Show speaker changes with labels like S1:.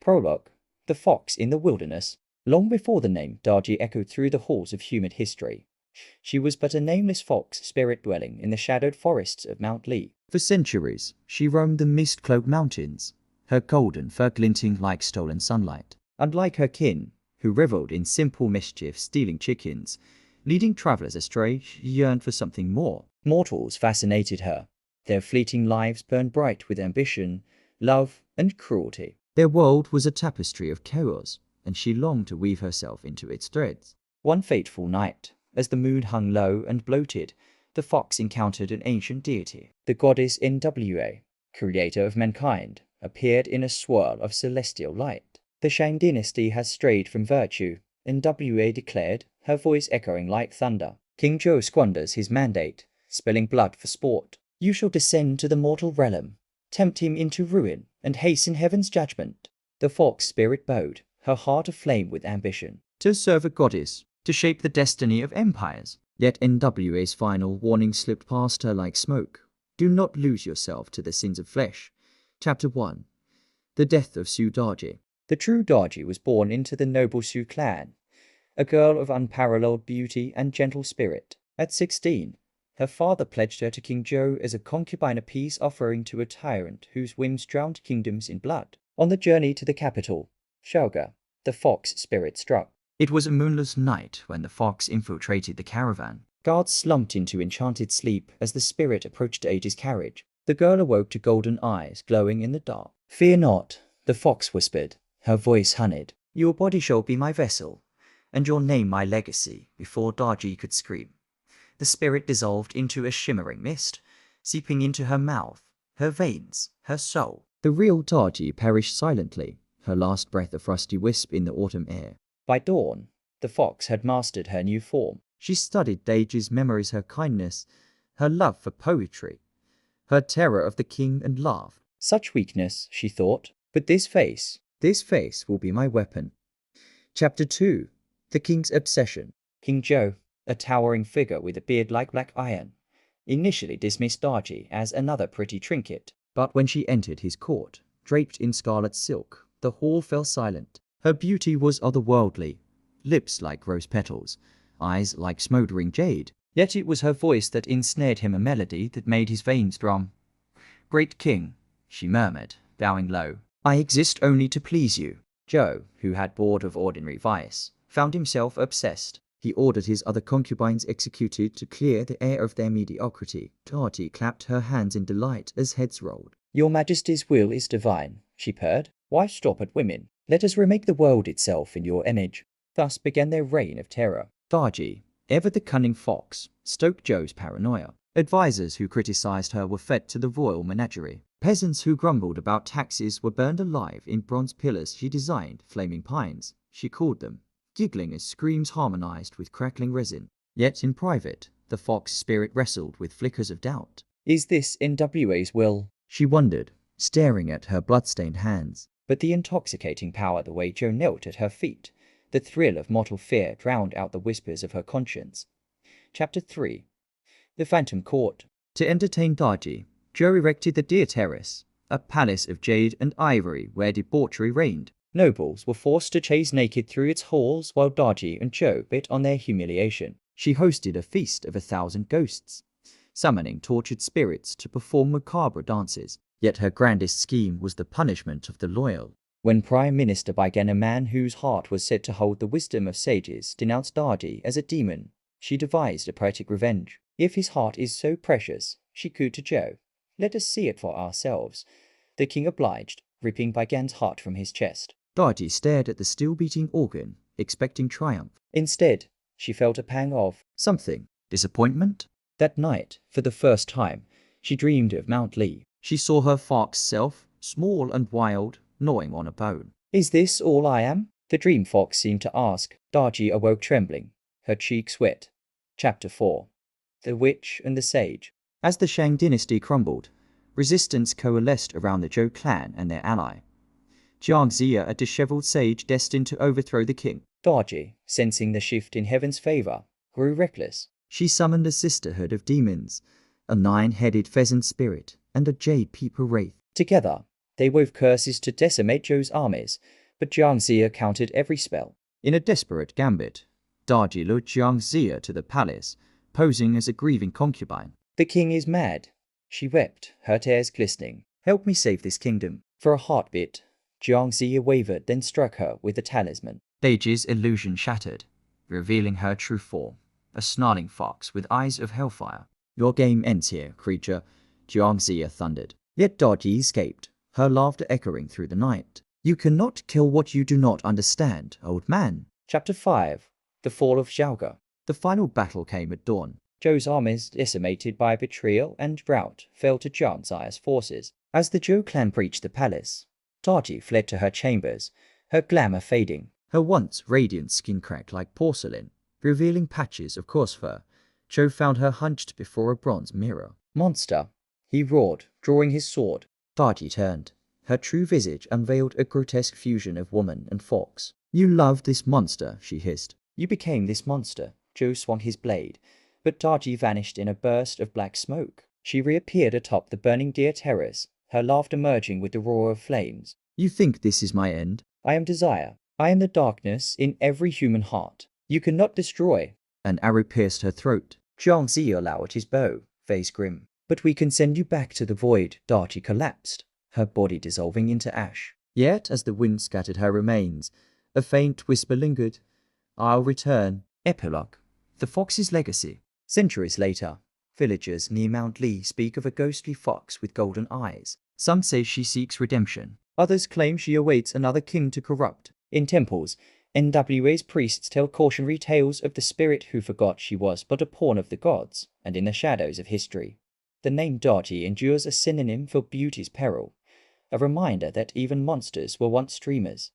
S1: Prologue. The Fox in the Wilderness. Long before the name Daji echoed through the halls of human history, she was but a nameless fox spirit dwelling in the shadowed forests of Mount Lee. For centuries, she roamed the mist-cloaked mountains, her golden fur glinting like stolen sunlight. Unlike her kin, who reveled in simple mischief, stealing chickens, leading travelers astray, she yearned for something more. Mortals fascinated her. Their fleeting lives burned bright with ambition, love, and cruelty. Their world was a tapestry of chaos, and she longed to weave herself into its threads. One fateful night, as the moon hung low and bloated, the fox encountered an ancient deity. The goddess Nwa, creator of mankind, appeared in a swirl of celestial light. The Shang dynasty has strayed from virtue, Nwa declared, her voice echoing like thunder. King Zhou squanders his mandate, spilling blood for sport. You shall descend to the mortal realm, tempt him into ruin, and hasten heaven's judgment. The fox spirit bowed, her heart aflame with ambition. To serve a goddess, to shape the destiny of empires. Yet Nwa's final warning slipped past her like smoke. Do not lose yourself to the sins of flesh. Chapter 1. The Death of Su Daji. The true Daji was born into the noble Su clan, a girl of unparalleled beauty and gentle spirit. At 16, her father pledged her to King Zhou as a concubine, a peace offering to a tyrant whose whims drowned kingdoms in blood. On the journey to the capital, Shaoga, the fox spirit struck. It was a moonless night when the fox infiltrated the caravan. Guards slumped into enchanted sleep as the spirit approached Daji's carriage. The girl awoke to golden eyes glowing in the dark. Fear not, the fox whispered, her voice honeyed. Your body shall be my vessel, and your name my legacy. Before Daji could scream, the spirit dissolved into a shimmering mist, seeping into her mouth, her veins, her soul. The real Daji perished silently, her last breath a frosty wisp in the autumn air. By dawn, the fox had mastered her new form. She studied Daji's memories, her kindness, her love for poetry, her terror of the king, and laughed. Such weakness, she thought, but this face will be my weapon. Chapter 2. The King's Obsession. King Zhou, a towering figure with a beard like black iron, initially dismissed Daji as another pretty trinket. But when she entered his court, draped in scarlet silk, the hall fell silent. Her beauty was otherworldly, lips like rose petals, eyes like smoldering jade. Yet it was her voice that ensnared him, a melody that made his veins drum. Great king, she murmured, bowing low, I exist only to please you. Zhou, who had bored of ordinary vice, found himself obsessed. He ordered his other concubines executed to clear the air of their mediocrity. Daji clapped her hands in delight as heads rolled. Your Majesty's will is divine, she purred. Why stop at women? Let us remake the world itself in your image. Thus began their reign of terror. Daji, ever the cunning fox, stoked Zhou's paranoia. Advisors who criticized her were fed to the royal menagerie. Peasants who grumbled about taxes were burned alive in bronze pillars she designed, flaming pines, she called them, giggling as screams harmonized with crackling resin. Yet in private, the fox spirit wrestled with flickers of doubt. Is this Nwa's will? She wondered, staring at her bloodstained hands. But the intoxicating power the way Zhou knelt at her feet, the thrill of mortal fear drowned out the whispers of her conscience. Chapter 3. The Phantom Court. To entertain Daji, Zhou erected the Deer Terrace, a palace of jade and ivory where debauchery reigned. Nobles were forced to chase naked through its halls while Daji and Zhou bit on their humiliation. She hosted a feast of 1,000 ghosts, summoning tortured spirits to perform macabre dances. Yet her grandest scheme was the punishment of the loyal. When Prime Minister Baigan, a man whose heart was said to hold the wisdom of sages, denounced Daji as a demon, she devised a poetic revenge. If his heart is so precious, she cooed to Zhou, let us see it for ourselves. The king obliged, ripping Baigan's heart from his chest. Daji stared at the still-beating organ, expecting triumph. Instead, she felt a pang of something. Disappointment? That night, for the first time, she dreamed of Mount Lee. She saw her fox self, small and wild, gnawing on a bone. Is this all I am? The dream fox seemed to ask. Daji awoke trembling, her cheeks wet. Chapter 4. The Witch and the Sage. As the Shang dynasty crumbled, resistance coalesced around the Zhou clan and their ally, Jiangxia, a disheveled sage destined to overthrow the king. Daji, sensing the shift in heaven's favor, grew reckless. She summoned a sisterhood of demons, a 9-headed pheasant spirit, and a jade peeper wraith. Together, they wove curses to decimate Zhou's armies, but Jiang Ziya countered every spell. In a desperate gambit, Daji lured Jiang Ziya to the palace, posing as a grieving concubine. "The king is mad," she wept, her tears glistening. "Help me save this kingdom." For a heartbeat, Jiang Ziya wavered, then struck her with the talisman. Daji's illusion shattered, revealing her true form, a snarling fox with eyes of hellfire. "Your game ends here, creature," Jiang Ziya thundered. Yet Daji escaped, her laughter echoing through the night. "You cannot kill what you do not understand, old man." Chapter 5. The Fall of Xiaoge. The final battle came at dawn. Zhou's armies, decimated by betrayal and drought, fell to Jiang Ziya's forces. As the Zhou clan breached the palace, Daji fled to her chambers, her glamour fading. Her once radiant skin cracked like porcelain, revealing patches of coarse fur. Zhou found her hunched before a bronze mirror. "Monster!" he roared, drawing his sword. Daji turned. Her true visage unveiled a grotesque fusion of woman and fox. "You loved this monster," she hissed. "You became this monster." Zhou swung his blade, but Daji vanished in a burst of black smoke. She reappeared atop the burning deer terrace, her laughter merging with the roar of flames. "You think this is my end? I am desire. I am the darkness in every human heart. You cannot destroy." An arrow pierced her throat. Jiang Ziya lowered his bow, face grim. "But we can send you back to the void." Daji collapsed, her body dissolving into ash. Yet, as the wind scattered her remains, a faint whisper lingered. "I'll return." Epilogue. The Fox's Legacy. Centuries later, villagers near Mount Li speak of a ghostly fox with golden eyes. Some say she seeks redemption. Others claim she awaits another king to corrupt. In temples, NWA's priests tell cautionary tales of the spirit who forgot she was but a pawn of the gods, and in the shadows of history, the name Daji endures a synonym for beauty's peril, a reminder that even monsters were once dreamers.